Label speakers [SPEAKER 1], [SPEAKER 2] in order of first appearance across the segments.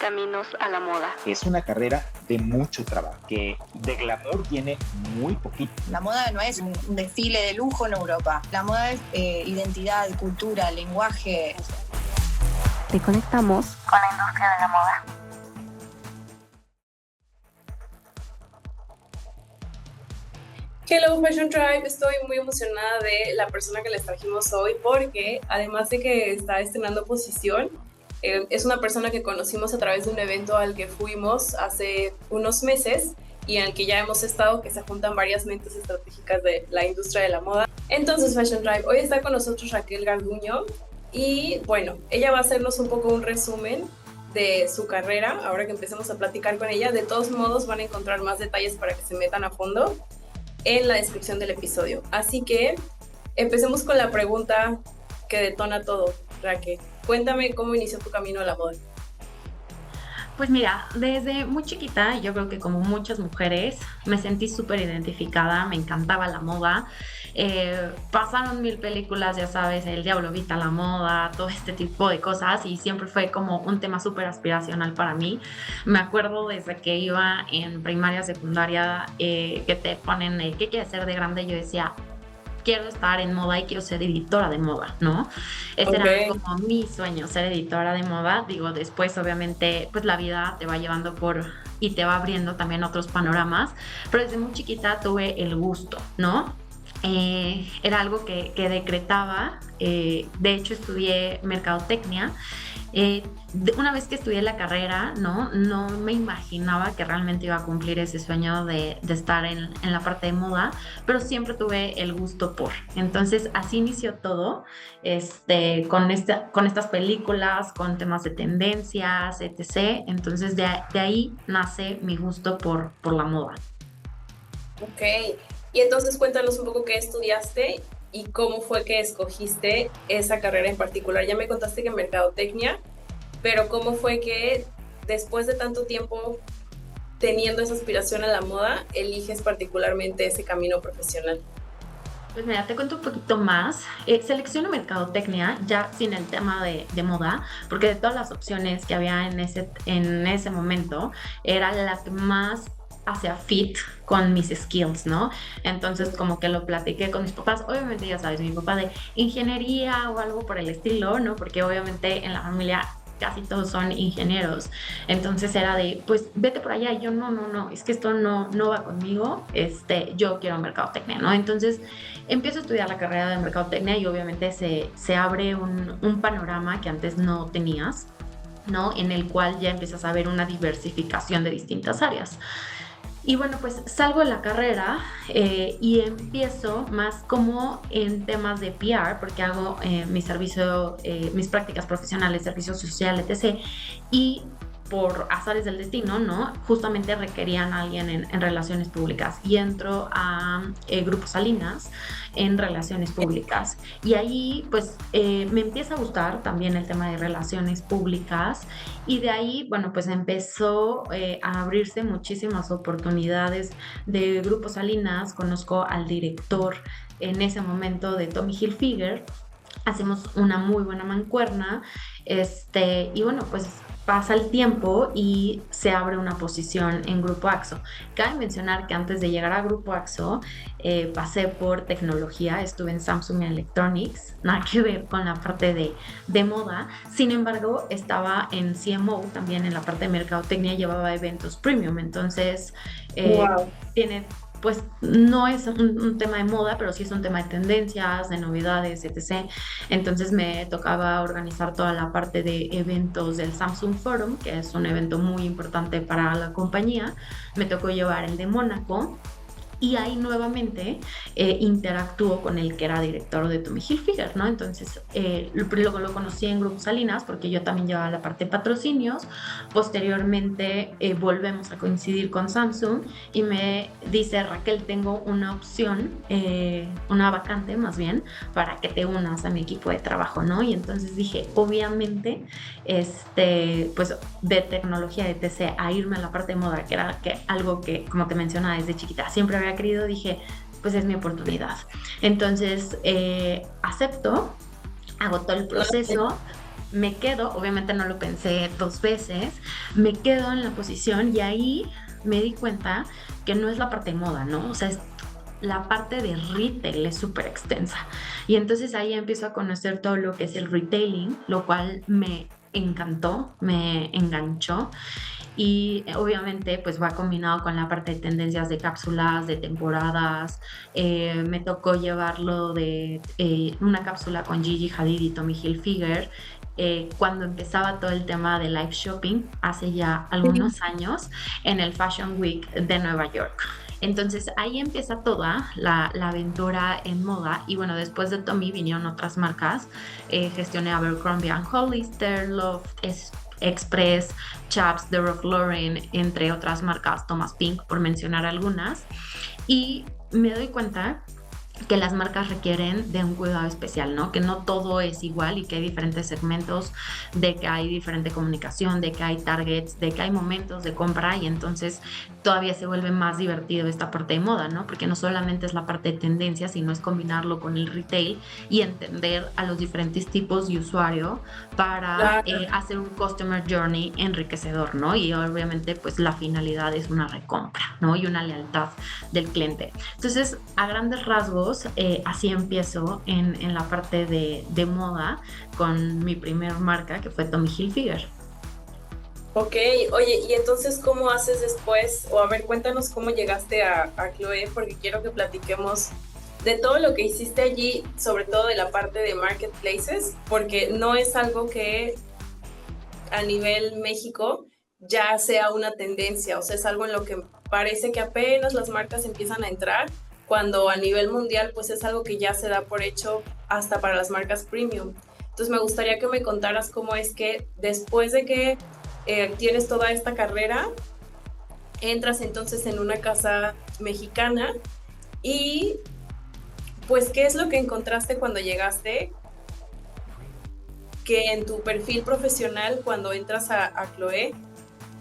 [SPEAKER 1] Caminos a la moda.
[SPEAKER 2] Es una carrera de mucho trabajo, que de glamour tiene muy poquito.
[SPEAKER 3] La moda no es un desfile de lujo en Europa. La moda es identidad, cultura, lenguaje.
[SPEAKER 1] Te conectamos con la industria de la moda.
[SPEAKER 4] Hello Fashion Tribe, estoy muy emocionada de la persona que les trajimos hoy porque además de que está estrenando posición, es una persona que conocimos a través de un evento al que fuimos hace unos meses y en el que ya hemos estado, que se juntan varias mentes estratégicas de la industria de la moda. Entonces Fashion Tribe, hoy está con nosotros Raquel Garduño y bueno, ella va a hacernos un poco un resumen de su carrera, ahora que empecemos a platicar con ella. De todos modos van a encontrar más detalles para que se metan a fondo en la descripción del episodio. Así que empecemos con la pregunta que detona todo. Raquel, cuéntame cómo inició tu camino a la moda.
[SPEAKER 5] Pues mira, desde muy chiquita, yo creo que como muchas mujeres, me sentí súper identificada, me encantaba la moda. Pasaron 1000 películas, ya sabes, El Diablo Viste a la Moda, todo este tipo de cosas, y siempre fue como un tema súper aspiracional para mí. Me acuerdo desde que iba en primaria, secundaria, que te ponen ¿qué quieres ser de grande? Yo decía, quiero estar en moda y quiero ser editora de moda, ¿no? Ese era como mi sueño, ser editora de moda. Digo, después obviamente pues la vida te va llevando y te va abriendo también otros panoramas, pero desde muy chiquita tuve el gusto, ¿no? Era algo que decretaba. De hecho estudié mercadotecnia. Una vez que estudié la carrera, no me imaginaba que realmente iba a cumplir ese sueño de estar en la parte de moda, pero siempre tuve el gusto por. Entonces así inició todo, con estas películas, con temas de tendencias, etc. Entonces de ahí nace mi gusto por la moda.
[SPEAKER 4] Ok, y entonces cuéntanos un poco qué estudiaste y cómo fue que escogiste esa carrera en particular. Ya me contaste que mercadotecnia, pero ¿cómo fue que después de tanto tiempo teniendo esa aspiración a la moda, eliges particularmente ese camino profesional?
[SPEAKER 5] Pues mira, te cuento un poquito más. Selecciono mercadotecnia ya sin el tema de moda, porque de todas las opciones que había en ese momento, era la que más hacía fit con mis skills, ¿no? Entonces como que lo platiqué con mis papás. Obviamente ya sabes, mi papá de ingeniería o algo por el estilo, ¿no? Porque obviamente en la familia casi todos son ingenieros. Entonces era de, pues vete por allá. Y yo no, es que esto no va conmigo. Yo quiero mercadotecnia, ¿no? Entonces empiezo a estudiar la carrera de mercadotecnia y obviamente se abre un panorama que antes no tenías, ¿no? En el cual ya empiezas a ver una diversificación de distintas áreas. Y bueno, pues salgo de la carrera y empiezo más como en temas de PR, porque hago mis prácticas profesionales, servicio social, etc. Y por azares del destino, ¿no? Justamente requerían a alguien en relaciones públicas y entro a Grupo Salinas en relaciones públicas y ahí pues me empieza a gustar también el tema de relaciones públicas y de ahí, bueno, pues empezó a abrirse muchísimas oportunidades de Grupo Salinas. Conozco al director en ese momento de Tommy Hilfiger, hacemos una muy buena mancuerna, y bueno, pues pasa el tiempo y se abre una posición en Grupo Axo. Cabe mencionar que antes de llegar a Grupo Axo pasé por tecnología, estuve en Samsung Electronics, nada que ver con la parte de moda. Sin embargo, estaba en CMO, también en la parte de mercadotecnia, llevaba eventos premium. Entonces, pues no es un tema de moda, pero sí es un tema de tendencias, de novedades, etc. Entonces me tocaba organizar toda la parte de eventos del Samsung Forum, que es un evento muy importante para la compañía. Me tocó llevar el de Mónaco. Y ahí nuevamente interactúo con el que era director de Tommy Hilfiger, ¿no? Entonces luego lo conocí en Grupo Salinas porque yo también llevaba la parte de patrocinios. Posteriormente volvemos a coincidir con Samsung y me dice, Raquel, tengo una opción, una vacante más bien, para que te unas a mi equipo de trabajo, ¿no? Y entonces dije, obviamente, pues de tecnología, etc., a irme a la parte de moda, que era algo que, como te mencionaba desde chiquita, siempre había querido, dije, pues es mi oportunidad. Entonces acepto, hago todo el proceso, me quedo, obviamente no lo pensé 2 veces, me quedo en la posición y ahí me di cuenta que no es la parte de moda, ¿no? O sea, la parte de retail es súper extensa. Y entonces ahí empiezo a conocer todo lo que es el retailing, lo cual me encantó, me enganchó. Y obviamente pues va combinado con la parte de tendencias de cápsulas, de temporadas. Me tocó llevarlo de una cápsula con Gigi Hadid y Tommy Hilfiger. Cuando empezaba todo el tema de live shopping, hace ya algunos años, en el Fashion Week de Nueva York. Entonces ahí empieza toda la aventura en moda. Y bueno, después de Tommy vinieron otras marcas. Gestioné Abercrombie & Hollister, Loft Express, Chaps, The Ralph Lauren, entre otras marcas, Thomas Pink, por mencionar algunas. Y me doy cuenta que las marcas requieren de un cuidado especial, ¿no? Que no todo es igual y que hay diferentes segmentos, de que hay diferente comunicación, de que hay targets, de que hay momentos de compra, y entonces todavía se vuelve más divertido esta parte de moda, ¿no? Porque no solamente es la parte de tendencia, sino es combinarlo con el retail y entender a los diferentes tipos de usuario para hacer un customer journey enriquecedor, ¿no? Y obviamente pues la finalidad es una recompra, ¿no? Y una lealtad del cliente. Entonces, a grandes rasgos, así empiezo en la parte de moda con mi primer marca, que fue Tommy Hilfiger.
[SPEAKER 4] Ok, oye, y entonces, ¿cómo haces después? O a ver, cuéntanos cómo llegaste a Chloé, porque quiero que platiquemos de todo lo que hiciste allí, sobre todo de la parte de marketplaces, porque no es algo que a nivel México ya sea una tendencia, o sea, es algo en lo que parece que apenas las marcas empiezan a entrar, cuando a nivel mundial pues es algo que ya se da por hecho hasta para las marcas premium. Entonces me gustaría que me contaras cómo es que después de que tienes toda esta carrera, entras entonces en una casa mexicana y pues qué es lo que encontraste cuando llegaste, que en tu perfil profesional cuando entras a Chloé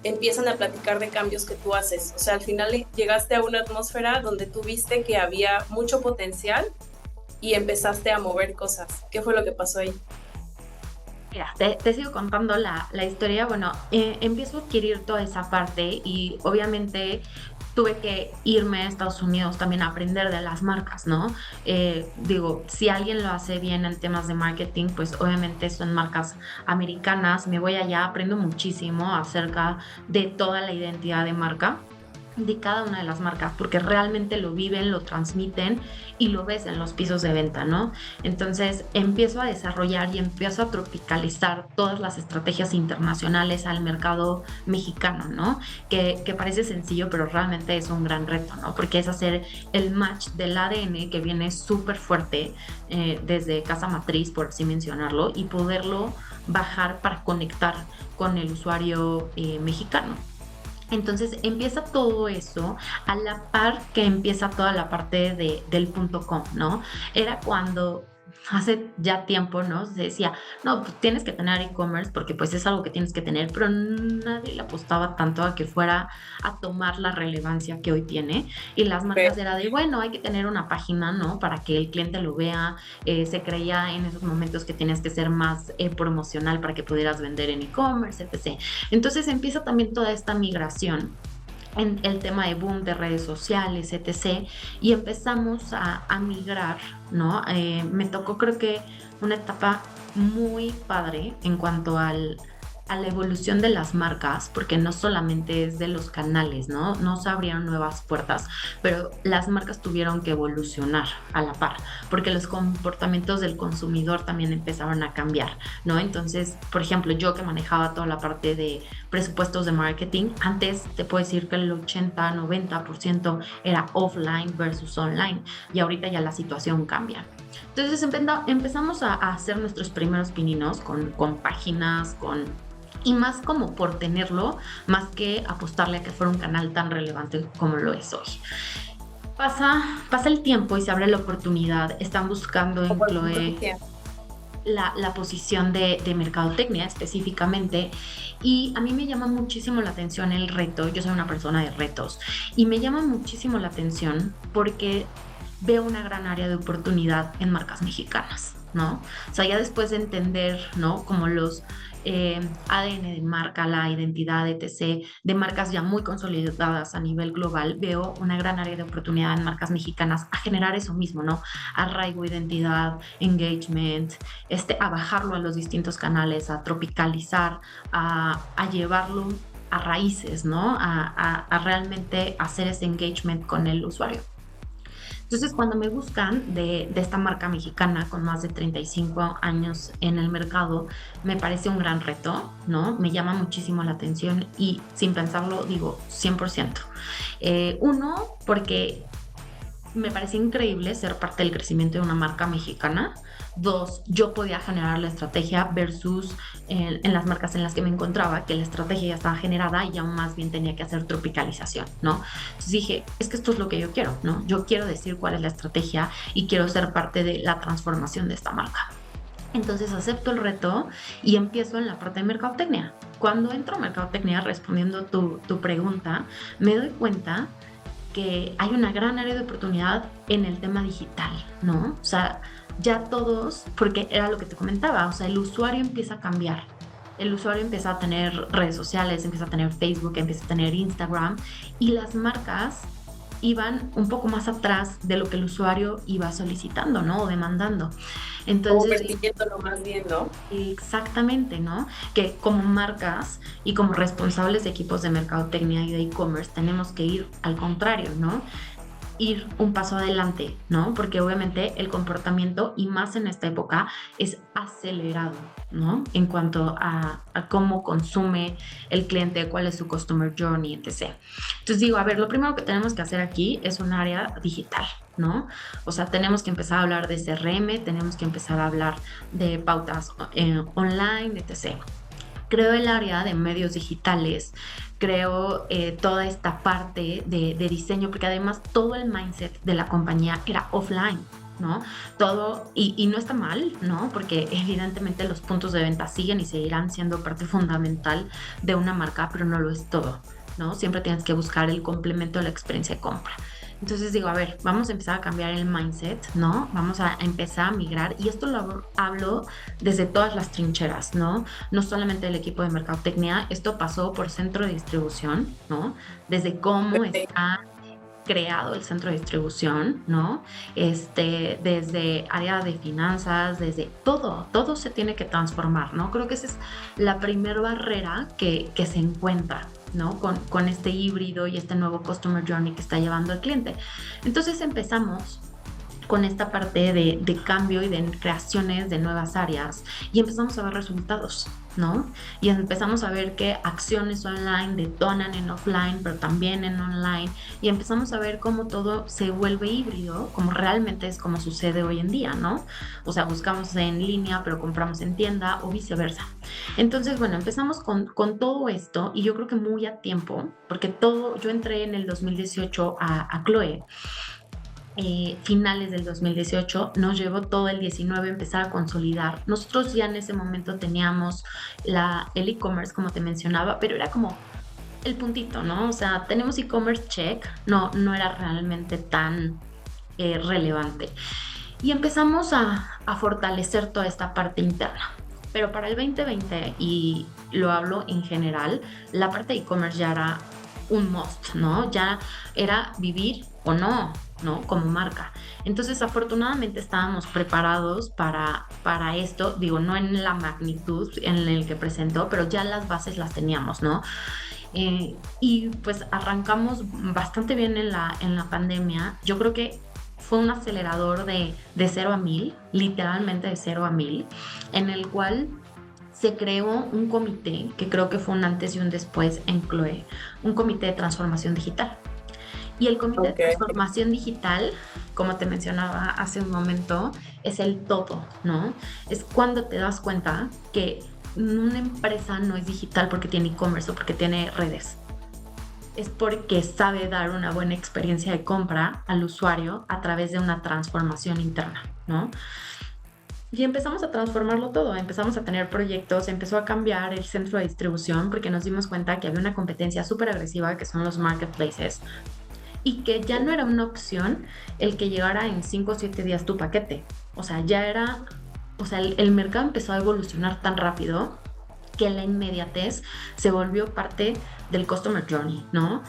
[SPEAKER 4] empiezan a platicar de cambios que tú haces. O sea, al final llegaste a una atmósfera donde tú viste que había mucho potencial y empezaste a mover cosas. ¿Qué fue lo que pasó ahí?
[SPEAKER 5] Mira, te sigo contando la historia. Bueno, empiezo a adquirir toda esa parte y obviamente tuve que irme a Estados Unidos también a aprender de las marcas, ¿no? Digo, si alguien lo hace bien en temas de marketing, pues obviamente son marcas americanas. Me voy allá, aprendo muchísimo acerca de toda la identidad de marca de cada una de las marcas, porque realmente lo viven, lo transmiten y lo ves en los pisos de venta, ¿no? Entonces empiezo a desarrollar y empiezo a tropicalizar todas las estrategias internacionales al mercado mexicano, ¿no? Que parece sencillo, pero realmente es un gran reto, ¿no? Porque es hacer el match del ADN que viene súper fuerte desde casa matriz, por así mencionarlo, y poderlo bajar para conectar con el usuario mexicano. Entonces empieza todo eso a la par que empieza toda la parte del .com, ¿no? Era cuando hace ya tiempo, ¿no? Se decía, no, pues tienes que tener e-commerce porque pues es algo que tienes que tener, pero nadie le apostaba tanto a que fuera a tomar la relevancia que hoy tiene. Y las marcas era de, bueno, hay que tener una página, ¿no? Para que el cliente lo vea. Se creía en esos momentos que tienes que ser más promocional para que pudieras vender en e-commerce, etc. Entonces empieza también toda esta migración en el tema de boom de redes sociales, etc. Y empezamos a migrar, ¿no? Me tocó, creo que, una etapa muy padre en cuanto a la evolución de las marcas, porque no solamente es de los canales, ¿no? No se abrieron nuevas puertas, pero las marcas tuvieron que evolucionar a la par, porque los comportamientos del consumidor también empezaron a cambiar, ¿no? Entonces, por ejemplo, yo que manejaba toda la parte de presupuestos de marketing, antes te puedo decir que el 80-90% era offline versus online, y ahorita ya la situación cambia. Entonces empezamos a hacer nuestros primeros pininos con páginas, y más como por tenerlo, más que apostarle a que fuera un canal tan relevante como lo es hoy. Pasa el tiempo y se abre la oportunidad. Están buscando en Chloé la posición de mercadotecnia específicamente, y a mí me llama muchísimo la atención el reto. Yo soy una persona de retos y me llama muchísimo la atención porque veo una gran área de oportunidad en marcas mexicanas. ¿no? O sea, ya después de entender, ¿no? Como los ADN de marca, la identidad, etc., de marcas ya muy consolidadas a nivel global, veo una gran área de oportunidad en marcas mexicanas a generar eso mismo, ¿no? Arraigo, identidad, engagement, a bajarlo a los distintos canales, a tropicalizar, a llevarlo a raíces, ¿no? A realmente hacer ese engagement con el usuario. Entonces, cuando me buscan de esta marca mexicana con más de 35 años en el mercado, me parece un gran reto, ¿no? Me llama muchísimo la atención y sin pensarlo digo 100%. Uno, porque me parece increíble ser parte del crecimiento de una marca mexicana. Dos, yo podía generar la estrategia versus en las marcas en las que me encontraba, que la estrategia ya estaba generada y ya más bien tenía que hacer tropicalización, ¿no? Entonces dije, es que esto es lo que yo quiero, ¿no? Yo quiero decir cuál es la estrategia y quiero ser parte de la transformación de esta marca. Entonces acepto el reto y empiezo en la parte de mercadotecnia. Cuando entro a mercadotecnia, respondiendo tu pregunta, me doy cuenta que hay una gran área de oportunidad en el tema digital, ¿no? O sea, ya todos, porque era lo que te comentaba, o sea, el usuario empieza a cambiar. El usuario empieza a tener redes sociales, empieza a tener Facebook, empieza a tener Instagram, y las marcas iban un poco más atrás de lo que el usuario iba solicitando, ¿no? O demandando. Entonces,
[SPEAKER 4] como persiguiéndolo más bien, ¿no?
[SPEAKER 5] Exactamente, ¿no? Que como marcas y como responsables de equipos de mercadotecnia y de e-commerce tenemos que ir al contrario, ¿no? Ir un paso adelante, ¿no? Porque obviamente el comportamiento, y más en esta época, es acelerado, ¿no? En cuanto a cómo consume el cliente, cuál es su customer journey, etc. Entonces digo, a ver, lo primero que tenemos que hacer aquí es un área digital, ¿no? O sea, tenemos que empezar a hablar de CRM, tenemos que empezar a hablar de pautas online, etc. Creo el área de medios digitales, creo toda esta parte de diseño, porque además todo el mindset de la compañía era offline, ¿no? Todo, y no está mal, ¿no? Porque evidentemente los puntos de venta siguen y seguirán siendo parte fundamental de una marca, pero no lo es todo, ¿no? Siempre tienes que buscar el complemento de la experiencia de compra. Entonces digo, a ver, vamos a empezar a cambiar el mindset, ¿no? Vamos a empezar a migrar, y esto lo hablo desde todas las trincheras, ¿no? No solamente el equipo de mercadotecnia, esto pasó por centro de distribución, ¿no? Desde cómo está creado el centro de distribución, ¿no? Desde área de finanzas, desde todo se tiene que transformar, ¿no? Creo que esa es la primera barrera que se encuentra, ¿no? Con este híbrido y este nuevo Customer Journey que está llevando el cliente. Entonces empezamos con esta parte de cambio y de creaciones de nuevas áreas, y empezamos a ver resultados, ¿no? Y empezamos a ver que acciones online detonan en offline, pero también en online, y empezamos a ver cómo todo se vuelve híbrido, como realmente es como sucede hoy en día, ¿no? O sea, buscamos en línea, pero compramos en tienda, o viceversa. Entonces, bueno, empezamos con todo esto, y yo creo que muy a tiempo, porque yo entré en el 2018 a Chloe, finales del 2018, nos llevó todo el 19 a empezar a consolidar. Nosotros ya en ese momento teníamos el e-commerce, como te mencionaba, pero era como el puntito, ¿no? O sea, tenemos e-commerce check, no era realmente tan relevante. Y empezamos a fortalecer toda esta parte interna. Pero para el 2020, y lo hablo en general, la parte de e-commerce ya era un must, ¿no? Ya era vivir o no, como marca. Entonces, afortunadamente estábamos preparados para esto, digo, no en la magnitud en el que presentó, pero ya las bases las teníamos, ¿no? Y pues arrancamos bastante bien en la pandemia. Yo creo que fue un acelerador de 0 a 1000, literalmente de 0 a 1000, en el cual se creó un comité que creo que fue un antes y un después en Chloe, un comité de transformación digital. Y el comité de transformación digital, como te mencionaba hace un momento, es el todo, ¿no? Es cuando te das cuenta que una empresa no es digital porque tiene e-commerce o porque tiene redes. Es porque sabe dar una buena experiencia de compra al usuario a través de una transformación interna, ¿no? Y empezamos a transformarlo todo, empezamos a tener proyectos, empezó a cambiar el centro de distribución porque nos dimos cuenta que había una competencia súper agresiva que son los marketplaces, y que ya no era una opción el que llegara en 5 o 7 días tu paquete. O sea, ya era o sea, el mercado empezó a evolucionar tan rápido que la inmediatez se volvió parte del customer journey, ¿no?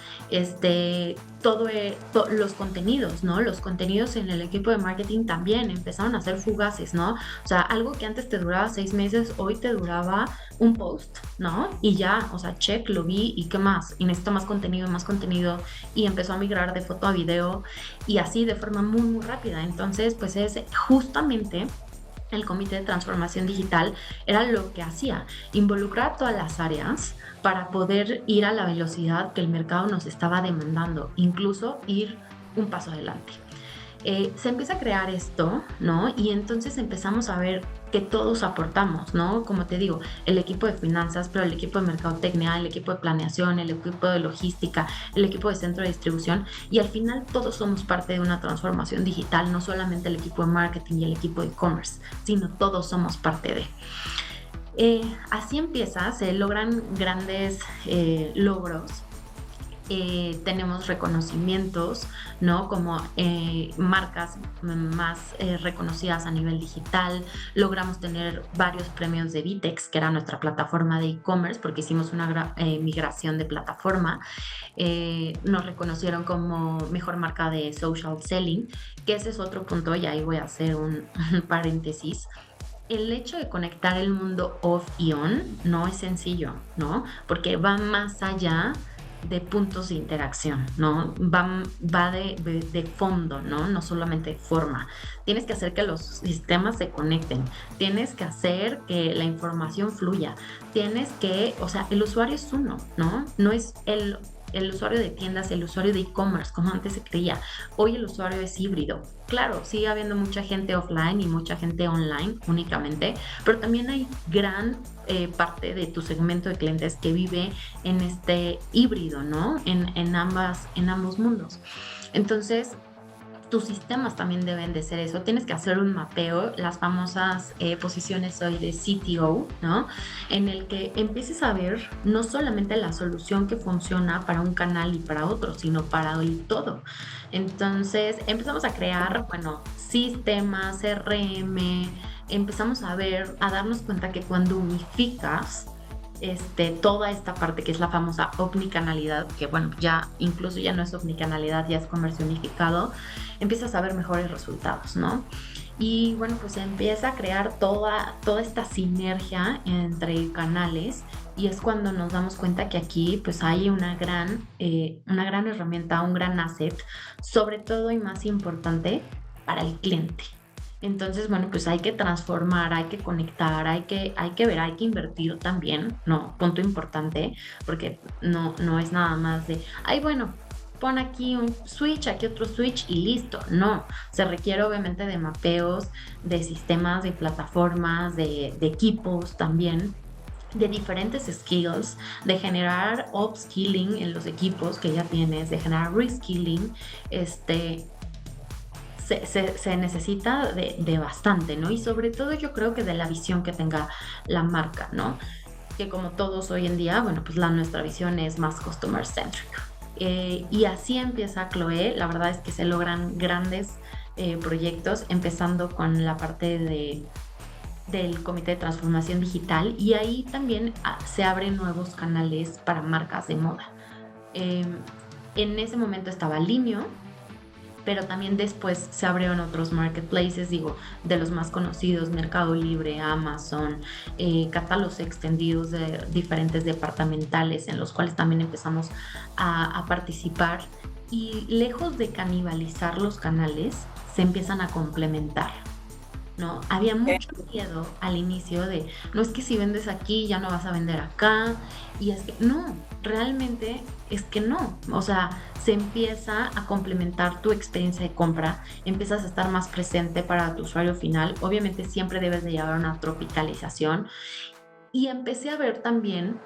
[SPEAKER 5] Los contenidos, ¿no? Los contenidos en el equipo de marketing también empezaron a ser fugaces, ¿no? O sea, algo que antes te duraba 6 meses, hoy te duraba un post, ¿no? Y ya, o sea, check, lo vi y qué más, y necesito más contenido, y empezó a migrar de foto a video y así de forma muy, muy rápida. Entonces, pues es justamente el Comité de Transformación Digital era lo que hacía, involucrar a todas las áreas para poder ir a la velocidad que el mercado nos estaba demandando, incluso ir un paso adelante. Se empieza a crear esto, ¿no? Y entonces empezamos a ver que todos aportamos, ¿no? Como te digo, el equipo de finanzas, pero el equipo de mercadotecnia, el equipo de planeación, el equipo de logística, el equipo de centro de distribución, y al final todos somos parte de una transformación digital, no solamente el equipo de marketing y el equipo de e-commerce, sino todos somos parte de. Así empieza, se logran grandes logros. Tenemos reconocimientos, ¿no? Como marcas más reconocidas a nivel digital. Logramos tener varios premios de Vitex, que era nuestra plataforma de e-commerce, porque hicimos una migración de plataforma. Nos reconocieron como mejor marca de social selling, que ese es otro punto, y ahí voy a hacer un paréntesis. El hecho de conectar el mundo off y on no es sencillo, ¿no? Porque va más allá de puntos de interacción, ¿no? Va de fondo, ¿no? No solamente de forma. Tienes que hacer que los sistemas se conecten, tienes que hacer que la información fluya, o sea, el usuario es uno, ¿no? No es el usuario de tiendas, el usuario de e-commerce, como antes se creía. Hoy el usuario es híbrido. Claro, sigue habiendo mucha gente offline y mucha gente online únicamente, pero también hay gran parte de tu segmento de clientes que vive en este híbrido, ¿no? En ambos mundos. Entonces, tus sistemas también deben de ser eso. Tienes que hacer un mapeo, las famosas posiciones hoy de CTO, ¿no? En el que empieces a ver no solamente la solución que funciona para un canal y para otro, sino para el todo. Entonces empezamos a crear, sistemas, CRM, empezamos a darnos cuenta que cuando unificas toda esta parte que es la famosa omnicanalidad, que ya incluso ya no es omnicanalidad, ya es comercio unificado, empiezas a ver mejores resultados, ¿no? Y pues se empieza a crear toda esta sinergia entre canales, y es cuando nos damos cuenta que aquí pues hay una gran herramienta, un gran asset, sobre todo y más importante para el cliente. Entonces, pues hay que transformar, hay que conectar, hay que ver, hay que invertir también, ¿no? Punto importante, porque no es nada más de, pon aquí un switch, aquí otro switch y listo. No, se requiere obviamente de mapeos, de sistemas, de plataformas, de equipos también, de diferentes skills, de generar upskilling en los equipos que ya tienes, de generar reskilling, se necesita de bastante, ¿no? Y sobre todo yo creo que de la visión que tenga la marca, ¿no? Que como todos hoy en día, pues nuestra visión es más customer centric. Y así empieza Chloé. La verdad es que se logran grandes proyectos, empezando con la parte del Comité de Transformación Digital, y ahí también se abren nuevos canales para marcas de moda. En ese momento estaba Linio, pero también después se abrieron otros marketplaces, de los más conocidos, Mercado Libre, Amazon, catálogos extendidos de diferentes departamentales en los cuales también empezamos a participar, y lejos de canibalizar los canales, se empiezan a complementar, ¿no? Había mucho miedo al inicio de, no es que si vendes aquí ya no vas a vender acá, y es que no, realmente es que no, o sea, se empieza a complementar tu experiencia de compra, empiezas a estar más presente para tu usuario final. Obviamente siempre debes de llevar una tropicalización, y empecé a ver también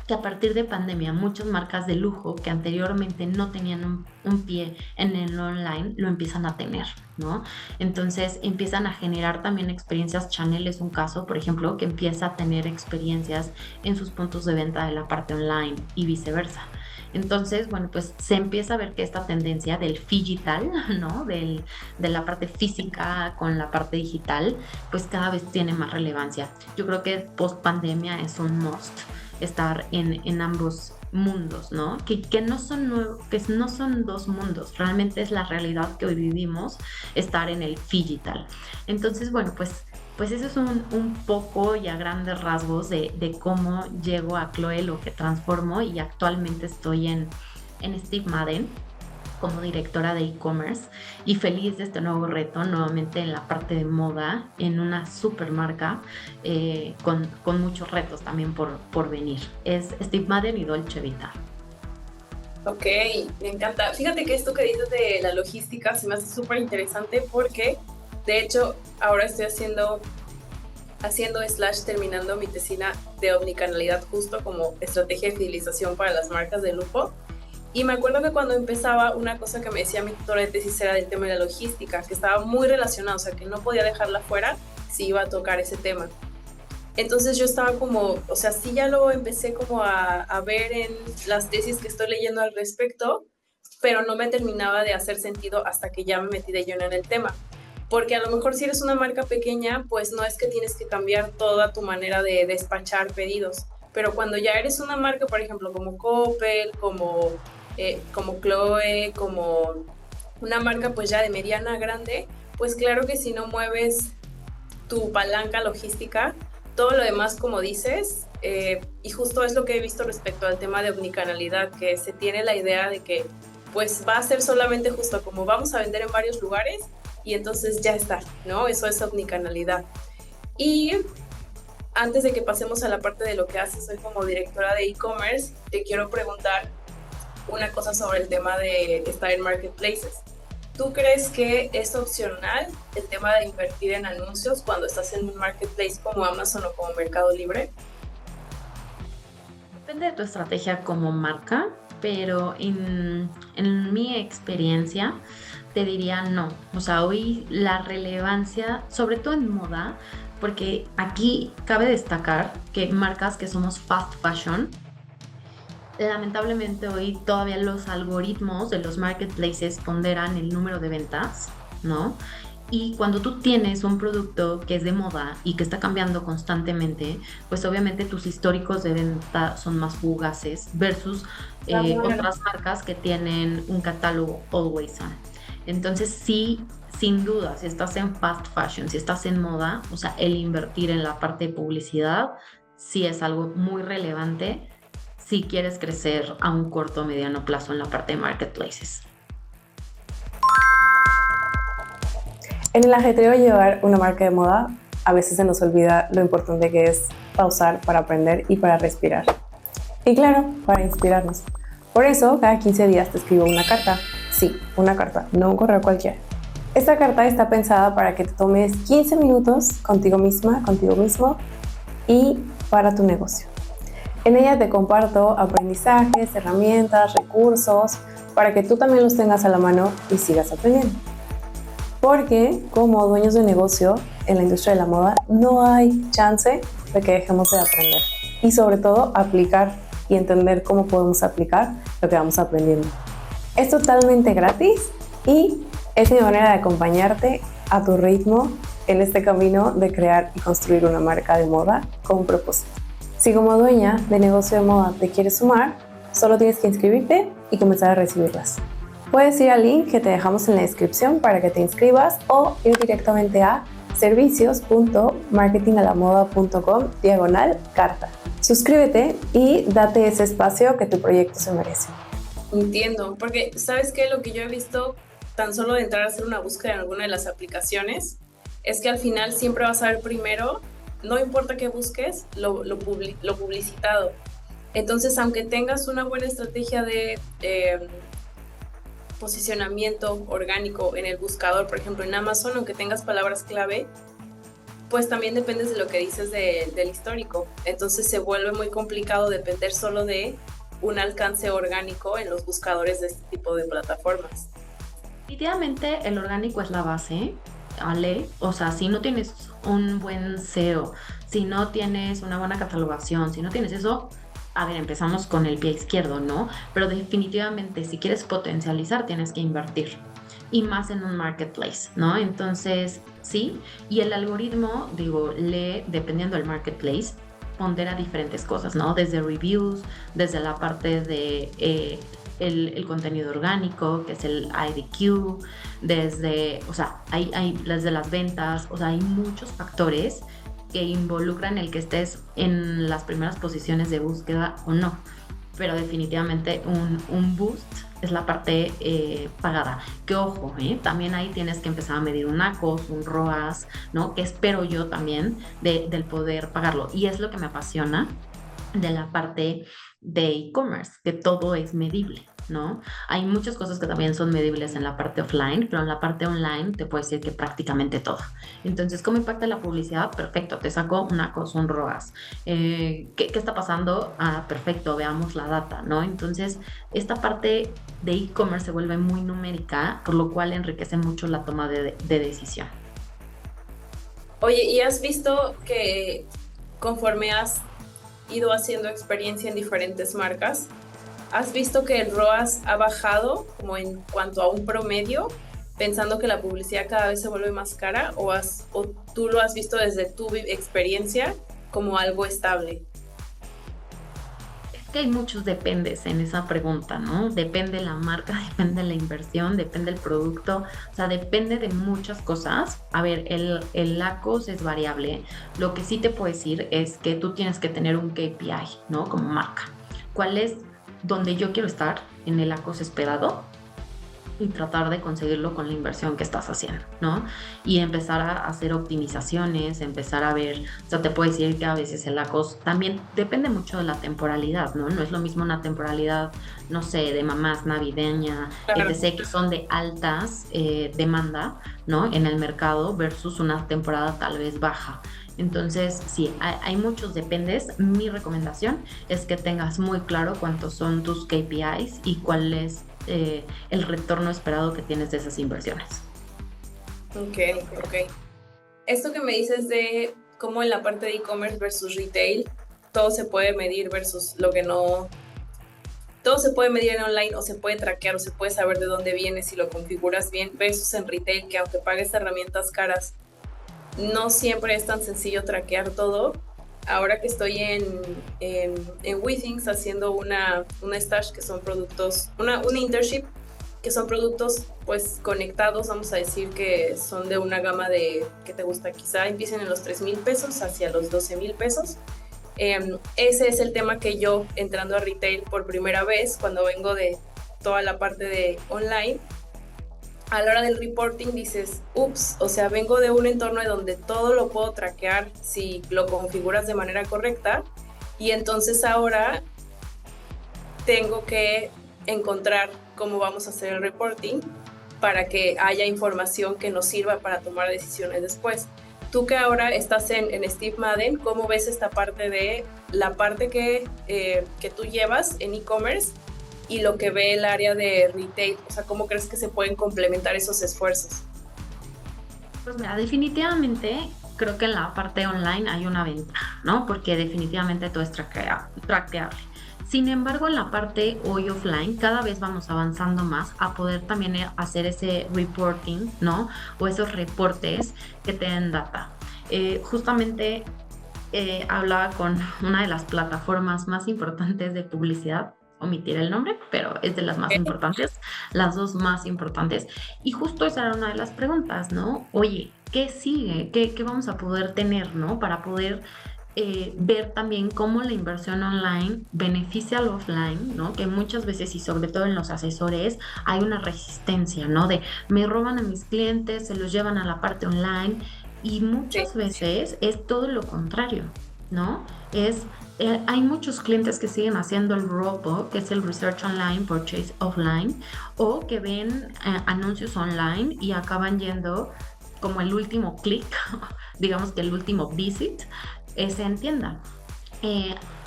[SPEAKER 5] que a partir de pandemia muchas marcas de lujo que anteriormente no tenían un pie en el online lo empiezan a tener, ¿no? Entonces empiezan a generar también experiencias. Chanel es un caso, por ejemplo, que empieza a tener experiencias en sus puntos de venta de la parte online y viceversa. Entonces, bueno, pues se empieza a ver que esta tendencia del digital, ¿no? De la parte física con la parte digital, pues cada vez tiene más relevancia. Yo creo que post pandemia es un must estar en ambos mundos, ¿no? Que no son que no son dos mundos, realmente es la realidad que hoy vivimos, estar en el digital. Entonces, bueno, pues eso es un poco y a grandes rasgos de cómo llego a Chloe, lo que transformo, y actualmente estoy en Steve Madden como directora de e-commerce y feliz de este nuevo reto, nuevamente en la parte de moda, en una super marca con muchos retos también por venir. Es Steve Madden y Dolce Vita.
[SPEAKER 4] Ok, me encanta. Fíjate que esto que dices de la logística se me hace súper interesante porque, de hecho, ahora estoy haciendo / terminando mi tesina de omnicanalidad justo como estrategia de fidelización para las marcas de lujo. Y me acuerdo que cuando empezaba, una cosa que me decía mi tutora de tesis era del tema de la logística, que estaba muy relacionado, o sea, que no podía dejarla fuera si iba a tocar ese tema. Entonces yo estaba como, o sea, sí ya lo empecé como a ver en las tesis que estoy leyendo al respecto, pero no me terminaba de hacer sentido hasta que ya me metí de lleno en el tema. Porque a lo mejor si eres una marca pequeña, pues no es que tienes que cambiar toda tu manera de despachar pedidos. Pero cuando ya eres una marca, por ejemplo, como Coppel, como Chloe, como una marca pues ya de mediana a grande, pues claro que si no mueves tu palanca logística, todo lo demás, como dices, y justo es lo que he visto respecto al tema de omnicanalidad, que se tiene la idea de que pues va a ser solamente justo como vamos a vender en varios lugares y entonces ya está, ¿no? Eso es omnicanalidad. Y antes de que pasemos a la parte de lo que haces hoy como directora de e-commerce, te quiero preguntar una cosa sobre el tema de estar en marketplaces. ¿Tú crees que es opcional el tema de invertir en anuncios cuando estás en un marketplace como Amazon o como Mercado Libre?
[SPEAKER 5] Depende de tu estrategia como marca, pero en mi experiencia te diría no. O sea, hoy la relevancia, sobre todo en moda, porque aquí cabe destacar que marcas que somos fast fashion, lamentablemente hoy todavía los algoritmos de los marketplaces ponderan el número de ventas, ¿no? Y cuando tú tienes un producto que es de moda y que está cambiando constantemente, pues obviamente tus históricos de venta son más fugaces versus otras marcas que tienen un catálogo always on. Entonces sí, sin duda, si estás en fast fashion, si estás en moda, o sea, el invertir en la parte de publicidad sí es algo muy relevante si quieres crecer a un corto o mediano plazo en la parte de marketplaces.
[SPEAKER 6] En el ajetreo de llevar una marca de moda, a veces se nos olvida lo importante que es pausar para aprender y para respirar. Y claro, para inspirarnos. Por eso, cada 15 días te escribo una carta. Sí, una carta, no un correo cualquiera. Esta carta está pensada para que te tomes 15 minutos contigo misma, contigo mismo y para tu negocio. En ella te comparto aprendizajes, herramientas, recursos, para que tú también los tengas a la mano y sigas aprendiendo. Porque como dueños de negocio en la industria de la moda, no hay chance de que dejemos de aprender. Y sobre todo, aplicar y entender cómo podemos aplicar lo que vamos aprendiendo. Es totalmente gratis y es mi manera de acompañarte a tu ritmo en este camino de crear y construir una marca de moda con propósito. Si como dueña de negocio de moda te quieres sumar, solo tienes que inscribirte y comenzar a recibirlas. Puedes ir al link que te dejamos en la descripción para que te inscribas o ir directamente a servicios.marketingalamoda.com/carta. Suscríbete y date ese espacio que tu proyecto se merece.
[SPEAKER 4] Entiendo, porque ¿sabes qué? Lo que yo he visto tan solo de entrar a hacer una búsqueda en alguna de las aplicaciones es que al final siempre vas a ver primero, no importa qué busques, lo publicitado. Entonces, aunque tengas una buena estrategia de posicionamiento orgánico en el buscador, por ejemplo en Amazon, aunque tengas palabras clave, pues también dependes de lo que dices del histórico. Entonces se vuelve muy complicado depender solo de un alcance orgánico en los buscadores de este tipo de plataformas.
[SPEAKER 5] Definitivamente el orgánico es la base, Ale. O sea, si no tienes un buen SEO, si no tienes una buena catalogación, si no tienes eso, a ver, empezamos con el pie izquierdo, ¿no? Pero definitivamente si quieres potencializar tienes que invertir y más en un marketplace, ¿no? Entonces, sí, y el algoritmo, digo, dependiendo del marketplace, pondera diferentes cosas, ¿no? Desde reviews, desde la parte de el contenido orgánico, que es el IDQ, desde, o sea, desde las ventas, o sea, hay muchos factores que involucran el que estés en las primeras posiciones de búsqueda o no, pero definitivamente un boost es la parte pagada, que ojo, también ahí tienes que empezar a medir un ACOS, un ROAS, ¿no? Que espero yo también del poder pagarlo, y es lo que me apasiona de la parte de e-commerce, que todo es medible, ¿no? Hay muchas cosas que también son medibles en la parte offline, pero en la parte online te puedo decir que prácticamente todo. Entonces, ¿cómo impacta la publicidad? Perfecto, te saco una cosa, un ROAS. ¿Qué está pasando? Perfecto, veamos la data, ¿no? Entonces, esta parte de e-commerce se vuelve muy numérica, por lo cual enriquece mucho la toma de decisión.
[SPEAKER 4] Oye, ¿y has visto que conforme has ido haciendo experiencia en diferentes marcas, has visto que el ROAS ha bajado como en cuanto a un promedio, pensando que la publicidad cada vez se vuelve más cara, o tú lo has visto desde tu experiencia como algo estable?
[SPEAKER 5] Es que hay muchos dependes en esa pregunta, ¿no? Depende la marca, depende la inversión, depende el producto, o sea, depende de muchas cosas. A ver, el ACOS es variable. Lo que sí te puedo decir es que tú tienes que tener un KPI, ¿no? Como marca. ¿Cuál es donde yo quiero estar en el ACOS esperado? Y tratar de conseguirlo con la inversión que estás haciendo, ¿no? Y empezar a hacer optimizaciones, empezar a ver, o sea, te puedo decir que a veces el ACOS también depende mucho de la temporalidad, ¿no? No es lo mismo una temporalidad, no sé, de mamás navideña,
[SPEAKER 4] Claro.
[SPEAKER 5] etc., que son de altas demanda, ¿no? En el mercado versus una temporada tal vez baja. Entonces, sí, hay muchos dependes. Mi recomendación es que tengas muy claro cuántos son tus KPIs y cuál es el retorno esperado que tienes de esas inversiones.
[SPEAKER 4] Ok. Esto que me dices de cómo en la parte de e-commerce versus retail, todo se puede medir versus lo que no... Todo se puede medir en online, o se puede traquear, o se puede saber de dónde viene si lo configuras bien, versus en retail, que aunque pagues herramientas caras, no siempre es tan sencillo traquear todo. Ahora que estoy en Withings haciendo una stage, que son productos, una internship, que son productos pues conectados, vamos a decir que son de una gama de, ¿qué te gusta? Quizá empiecen en los 3,000 pesos hacia los 12,000 pesos. Ese es el tema que yo, entrando a retail por primera vez, cuando vengo de toda la parte de online, a la hora del reporting dices, ups, o sea, vengo de un entorno de donde todo lo puedo traquear si lo configuras de manera correcta, y entonces ahora tengo que encontrar cómo vamos a hacer el reporting para que haya información que nos sirva para tomar decisiones después. Tú que ahora estás en Steve Madden, ¿cómo ves esta parte de la parte que tú llevas en e-commerce y lo que ve el área de retail? O sea, ¿cómo crees que se pueden complementar esos esfuerzos?
[SPEAKER 5] Pues mira, definitivamente creo que en la parte online hay una ventaja, ¿no? Porque definitivamente todo es traqueable. Sin embargo, en la parte hoy offline, cada vez vamos avanzando más a poder también hacer ese reporting, ¿no? O esos reportes que te den data. Justamente hablaba con una de las plataformas más importantes de publicidad, omitir el nombre, pero es de las más importantes, las dos más importantes. Y justo esa era una de las preguntas, ¿no? Oye, ¿qué sigue? ¿Qué vamos a poder tener, ¿no? Para poder ver también cómo la inversión online beneficia al offline, ¿no? Que muchas veces, y sobre todo en los asesores, hay una resistencia, ¿no? De me roban a mis clientes, se los llevan a la parte online, y muchas veces es todo lo contrario, ¿no? Hay muchos clientes que siguen haciendo el ROPO, que es el Research Online, Purchase Offline, o que ven anuncios online y acaban yendo como el último clic, digamos que el último visit, en tienda.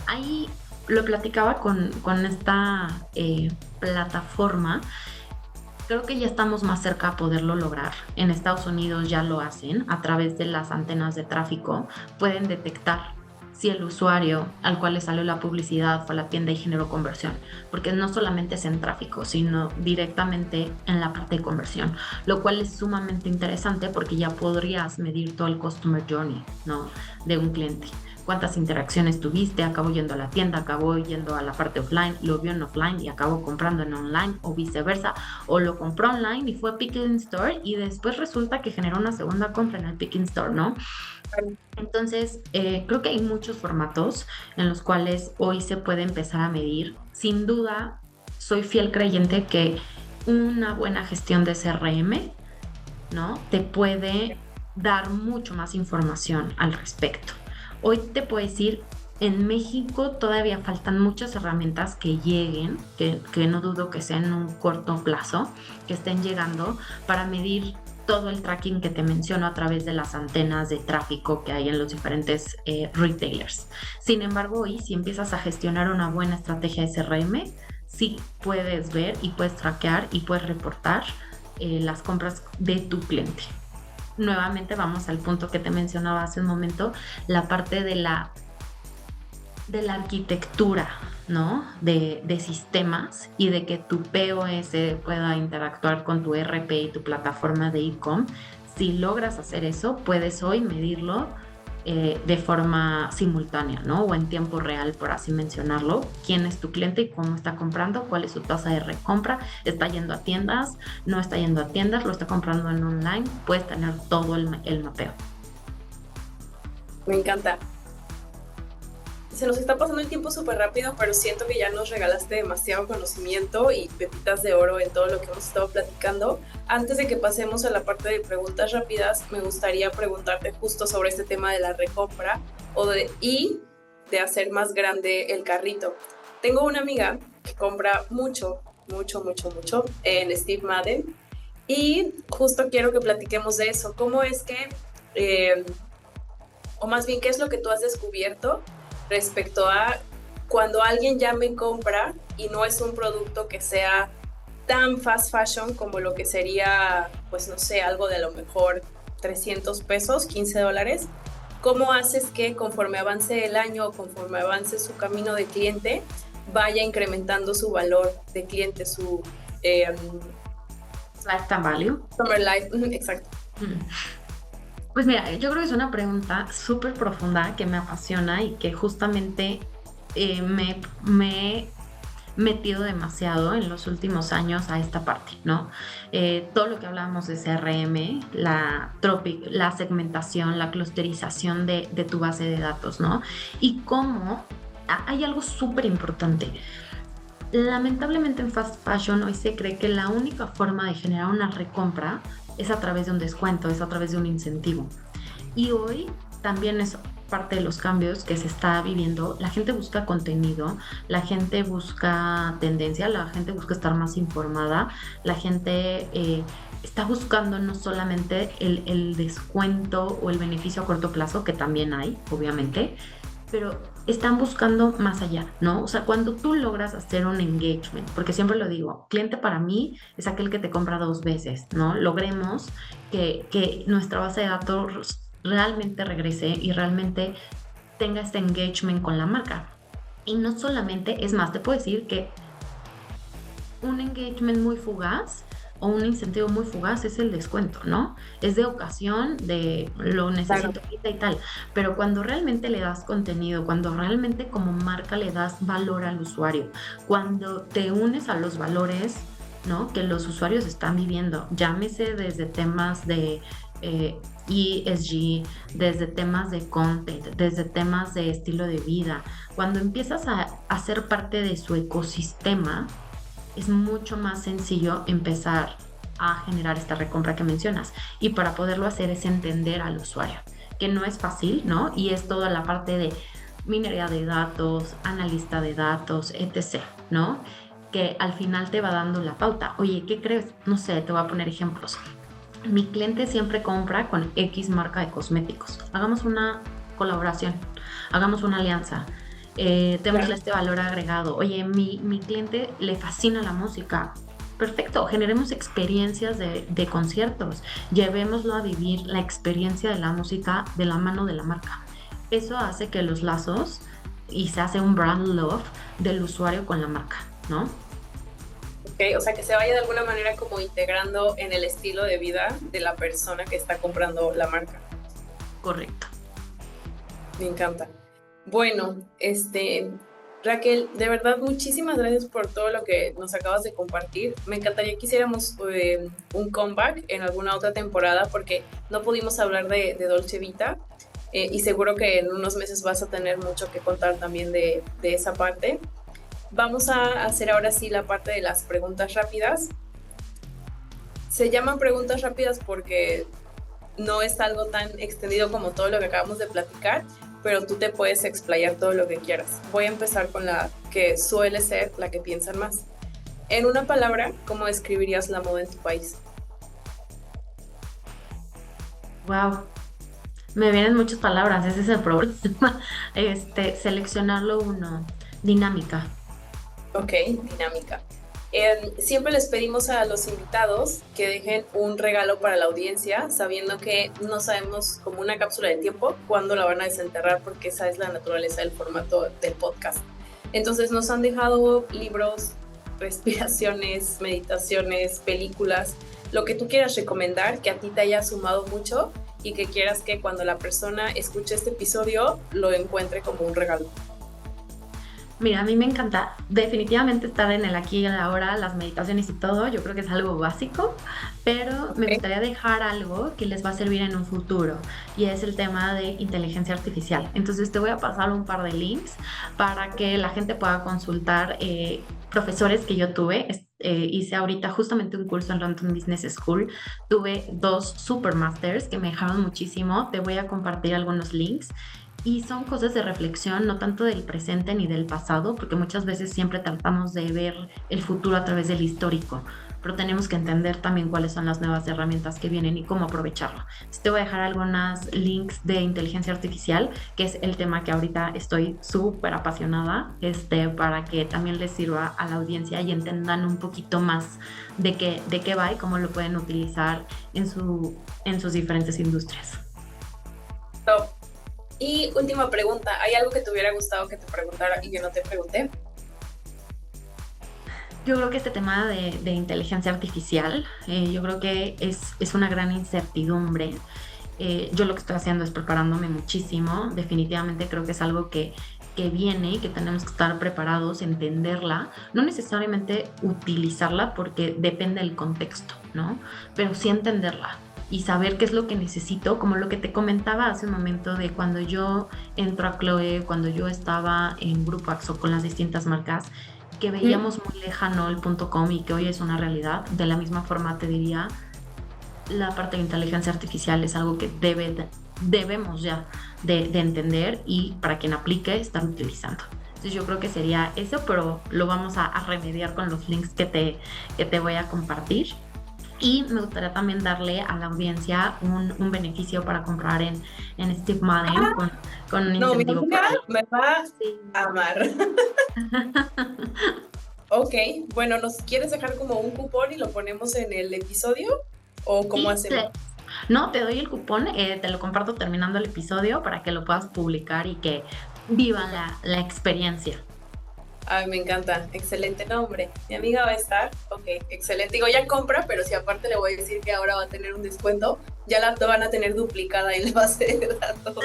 [SPEAKER 5] Ahí lo platicaba con esta plataforma. Creo que ya estamos más cerca a poderlo lograr. En Estados Unidos ya lo hacen a través de las antenas de tráfico. Pueden detectar si el usuario al cual le salió la publicidad fue a la tienda y generó conversión, porque no solamente es en tráfico, sino directamente en la parte de conversión, lo cual es sumamente interesante porque ya podrías medir todo el customer journey, ¿no?, de un cliente. Cuántas interacciones tuviste, acabó yendo a la tienda, acabó yendo a la parte offline, lo vio en offline y acabó comprando en online, o viceversa, o lo compró online y fue pick in store y después resulta que generó una segunda compra en el pick in store, ¿no? Entonces, creo que hay muchos formatos en los cuales hoy se puede empezar a medir. Sin duda, soy fiel creyente que una buena gestión de CRM, ¿no?, te puede dar mucho más información al respecto. Hoy te puedo decir, en México todavía faltan muchas herramientas que lleguen, que no dudo que sea en un corto plazo, que estén llegando para medir todo el tracking que te menciono a través de las antenas de tráfico que hay en los diferentes retailers. Sin embargo, hoy si empiezas a gestionar una buena estrategia de CRM, sí puedes ver y puedes traquear y puedes reportar las compras de tu cliente. Nuevamente vamos al punto que te mencionaba hace un momento, la parte de la arquitectura, ¿no?, de sistemas y de que tu POS pueda interactuar con tu ERP y tu plataforma de e-com. Si logras hacer eso, puedes hoy medirlo de forma simultánea, ¿no?, o en tiempo real, por así mencionarlo. Quién es tu cliente y cómo está comprando, cuál es su tasa de recompra, está yendo a tiendas, no está yendo a tiendas, lo está comprando en online. Puedes tener todo el mapeo.
[SPEAKER 4] Me encanta. Se nos está pasando el tiempo súper rápido, pero siento que ya nos regalaste demasiado conocimiento y pepitas de oro en todo lo que hemos estado platicando. Antes de que pasemos a la parte de preguntas rápidas, me gustaría preguntarte justo sobre este tema de la recompra y de hacer más grande el carrito. Tengo una amiga que compra mucho en Steve Madden y justo quiero que platiquemos de eso. ¿Cómo es que, o más bien, qué es lo que tú has descubierto respecto a cuando alguien ya me compra y no es un producto que sea tan fast fashion como lo que sería, pues no sé, algo de a lo mejor 300 pesos, $15? ¿Cómo haces que conforme avance el año, conforme avance su camino de cliente, vaya incrementando su valor de cliente, su
[SPEAKER 5] Lifetime value.
[SPEAKER 4] Summer life, exacto.
[SPEAKER 5] Pues mira, yo creo que es una pregunta súper profunda que me apasiona y que justamente me he metido demasiado en los últimos años a esta parte, ¿no? Todo lo que hablábamos de CRM, la segmentación, la clusterización de tu base de datos, ¿no? Y cómo hay algo súper importante. Lamentablemente en fast fashion hoy se cree que la única forma de generar una recompra es a través de un descuento, es a través de un incentivo. Y hoy también es parte de los cambios que se está viviendo. La gente busca contenido, la gente busca tendencia, la gente busca estar más informada, la gente está buscando no solamente el descuento o el beneficio a corto plazo, que también hay, obviamente, pero están buscando más allá, ¿no? O sea, cuando tú logras hacer un engagement, porque siempre lo digo, cliente para mí es aquel que te compra 2 veces, ¿no? Logremos que nuestra base de datos realmente regrese y realmente tenga este engagement con la marca. Y no solamente, es más, te puedo decir que un engagement muy fugaz o un incentivo muy fugaz es el descuento, ¿no? Es de ocasión, de lo necesito ahorita y tal, pero cuando realmente le das contenido, cuando realmente como marca le das valor al usuario, cuando te unes a los valores, ¿no?, que los usuarios están viviendo, llámese desde temas de ESG, desde temas de content, desde temas de estilo de vida, cuando empiezas a ser parte de su ecosistema, es mucho más sencillo empezar a generar esta recompra que mencionas. Y para poderlo hacer es entender al usuario, que no es fácil, ¿no? Y es toda la parte de minería de datos, analista de datos, etc., ¿no? Que al final te va dando la pauta. Oye, ¿qué crees? No sé, te voy a poner ejemplos. Mi cliente siempre compra con X marca de cosméticos. Hagamos una colaboración, hagamos una alianza. Tenemos este valor agregado. Oye, mi cliente le fascina la música. Perfecto, generemos experiencias de conciertos. Llevémoslo a vivir la experiencia de la música de la mano de la marca. eso hace que los lazos y se hace un brand love del usuario con la marca, ¿no?
[SPEAKER 4] Ok, o sea, que se vaya de alguna manera como integrando en el estilo de vida de la persona que está comprando la marca.
[SPEAKER 5] Correcto.
[SPEAKER 4] Me encanta. Bueno, Raquel, de verdad, muchísimas gracias por todo lo que nos acabas de compartir. Me encantaría que hiciéramos un comeback en alguna otra temporada porque no pudimos hablar de Dolce Vita y seguro que en unos meses vas a tener mucho que contar también de esa parte. Vamos a hacer ahora sí la parte de las preguntas rápidas. Se llaman preguntas rápidas porque no es algo tan extendido como todo lo que acabamos de platicar, pero tú te puedes explayar todo lo que quieras. Voy a empezar con la que suele ser la que piensan más. En una palabra, ¿cómo describirías la moda en tu país?
[SPEAKER 5] Wow. Me vienen muchas palabras, ese es el problema. Seleccionarlo uno. Dinámica.
[SPEAKER 4] Ok, dinámica. Siempre les pedimos a los invitados que dejen un regalo para la audiencia, sabiendo que no sabemos como una cápsula de tiempo cuándo la van a desenterrar, porque esa es la naturaleza del formato del podcast. Entonces nos han dejado libros, respiraciones, meditaciones, películas, lo que tú quieras recomendar, que a ti te haya sumado mucho y que quieras que cuando la persona escuche este episodio lo encuentre como un regalo.
[SPEAKER 5] Mira, a mí me encanta definitivamente estar en el aquí y el ahora, las meditaciones y todo, yo creo que es algo básico, pero me gustaría dejar algo que les va a servir en un futuro y es el tema de inteligencia artificial. Entonces te voy a pasar un par de links para que la gente pueda consultar profesores que yo tuve. Hice ahorita justamente un curso en London Business School, tuve 2 supermasters que me dejaron muchísimo, te voy a compartir algunos links. Y son cosas de reflexión, no tanto del presente ni del pasado, porque muchas veces siempre tratamos de ver el futuro a través del histórico, pero tenemos que entender también cuáles son las nuevas herramientas que vienen y cómo aprovecharlo. Entonces te voy a dejar algunos links de inteligencia artificial, que es el tema que ahorita estoy súper apasionada, para que también les sirva a la audiencia y entendan un poquito más de qué va y cómo lo pueden utilizar en sus diferentes industrias.
[SPEAKER 4] Top. Y última pregunta, ¿hay algo que te hubiera gustado que te preguntara y que no te pregunté?
[SPEAKER 5] Yo creo que este tema de inteligencia artificial, yo creo que es una gran incertidumbre. Yo lo que estoy haciendo es preparándome muchísimo. Definitivamente creo que es algo que viene y que tenemos que estar preparados, entenderla, no necesariamente utilizarla porque depende del contexto, ¿no? Pero sí entenderla y saber qué es lo que necesito, como lo que te comentaba hace un momento de cuando yo entro a Chloe, cuando yo estaba en Grupo Axo con las distintas marcas, que veíamos muy lejano el .com y que hoy es una realidad. De la misma forma te diría, la parte de inteligencia artificial es algo que debemos ya de entender y para quien aplique estar utilizando. Entonces yo creo que sería eso, pero lo vamos a remediar con los links que te voy a compartir. Y me gustaría también darle a la audiencia un beneficio para comprar en Steve Madden con un incentivo.
[SPEAKER 4] Mi amiga me va a amar. Ok, bueno, ¿nos quieres dejar como un cupón y lo ponemos en el episodio? ¿O cómo hacemos?
[SPEAKER 5] No, te doy el cupón, te lo comparto terminando el episodio para que lo puedas publicar y que vivan la experiencia.
[SPEAKER 4] Ay, me encanta, excelente nombre. Mi amiga va a estar, ok, excelente. Digo, ya compra, pero si aparte le voy a decir que ahora va a tener un descuento, ya la van a tener duplicada en la base de datos.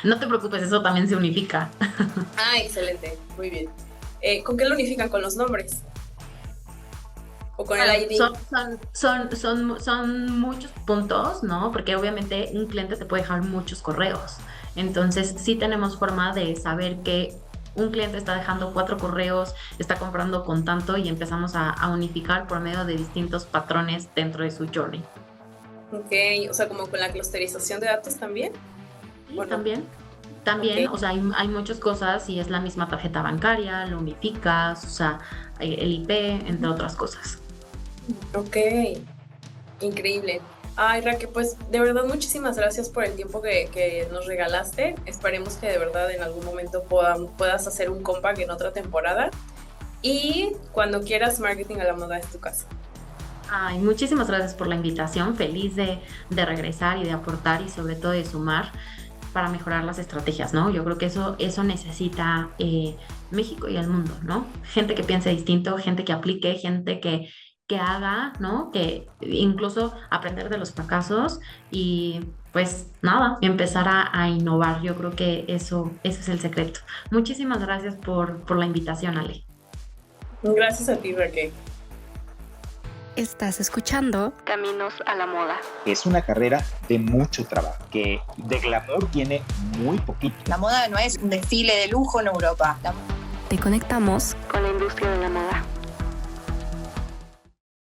[SPEAKER 5] No te preocupes, eso también se unifica.
[SPEAKER 4] Ah, excelente, muy bien. ¿Con qué lo unifican? ¿Con los nombres? ¿O con el ID?
[SPEAKER 5] Son muchos puntos, ¿no? Porque obviamente un cliente te puede dejar muchos correos. Entonces, sí tenemos forma de saber que un cliente está dejando 4 correos, está comprando con tanto y empezamos a unificar por medio de distintos patrones dentro de su journey.
[SPEAKER 4] Ok, o sea, como con la clusterización de datos también.
[SPEAKER 5] Sí, también, okay. O sea, hay muchas cosas y es la misma tarjeta bancaria, lo unificas, o sea, el IP, entre otras cosas.
[SPEAKER 4] Ok, increíble. Ay, Raquel, pues de verdad muchísimas gracias por el tiempo que nos regalaste. Esperemos que de verdad en algún momento puedas hacer un comeback en otra temporada. Y cuando quieras, Marketing a la Moda es tu casa.
[SPEAKER 5] Ay, muchísimas gracias por la invitación. Feliz de regresar y de aportar y sobre todo de sumar. para mejorar las estrategias, ¿no? Yo creo que eso necesita México y el mundo, ¿no? Gente que piense distinto, gente que aplique, gente que haga, ¿no? Que incluso aprender de los fracasos y pues nada, empezar a innovar. Yo creo que eso es el secreto. Muchísimas gracias por la invitación, Ale.
[SPEAKER 4] Gracias a ti, Raquel.
[SPEAKER 1] Estás escuchando Caminos a la Moda.
[SPEAKER 2] Es una carrera de mucho trabajo, que de glamour tiene muy poquito.
[SPEAKER 3] La moda no es un desfile de lujo en Europa.
[SPEAKER 1] Te conectamos con la industria de la moda.